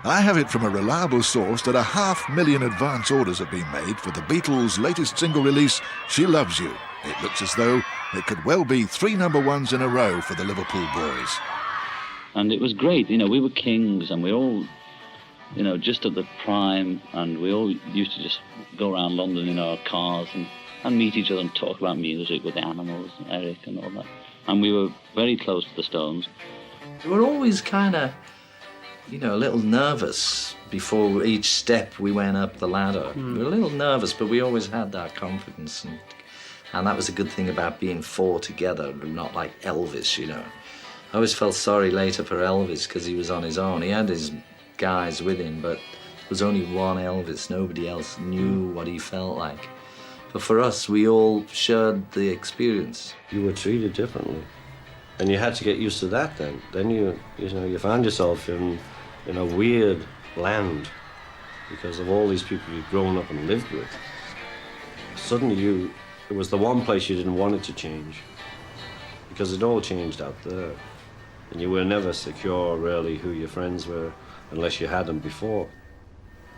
I have it from a reliable source that 500,000 advance orders have been made for the Beatles' latest single release, She Loves You. It looks as though it could well be 3 number ones in a row for the Liverpool boys. And it was great, you know, we were kings and we all, you know, just at the prime, and we all used to just go around London in our cars and meet each other and talk about music with the Animals and Eric and all that. And we were very close to the Stones. We were always kind of, you know, a little nervous before each step we went up the ladder. We were a little nervous, but we always had that confidence. And that was a good thing about being 4 together, not like Elvis, you know. I always felt sorry later for Elvis because he was on his own. He had his guys with him, but there was only one Elvis. Nobody else knew what he felt like. But for us, we all shared the experience. You were treated differently, and you had to get used to that then. Then you found yourself in a weird land because of all these people you'd grown up and lived with. Suddenly it was the one place you didn't want it to change because it all changed out there. And you were never secure, really, who your friends were unless you had them before.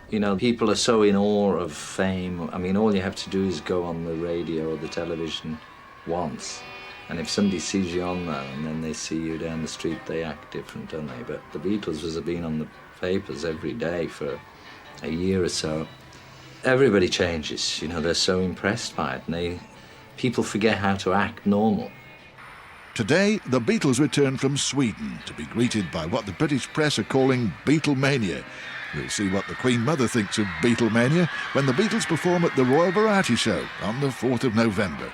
You know, people are so in awe of fame. I mean, all you have to do is go on the radio or the television once. And if somebody sees you on there and then they see you down the street, they act different, don't they? But the Beatles have been on the papers every day for a year or so. Everybody changes, you know, they're so impressed by it, and people forget how to act normal. Today, the Beatles return from Sweden to be greeted by what the British press are calling Beatlemania. We'll see what the Queen Mother thinks of Beatlemania when the Beatles perform at the Royal Variety Show on the 4th of November.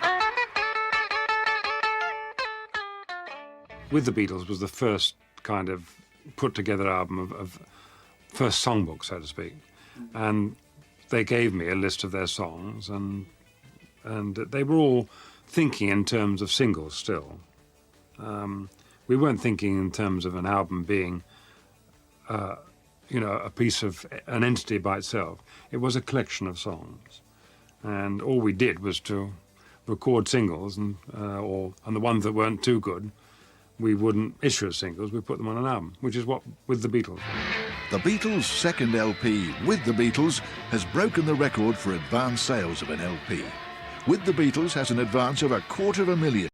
With the Beatles was the first kind of put-together album of first songbook, so to speak. And they gave me a list of their songs, and they were all thinking in terms of singles still. We weren't thinking in terms of an album being, you know, a piece of an entity by itself. It was a collection of songs, and all we did was to record singles, and the ones that weren't too good, we wouldn't issue as singles. We put them on an album, which is what with the Beatles. The Beatles' second LP, With the Beatles, has broken the record for advance sales of an LP. With the Beatles has an advance of 250,000.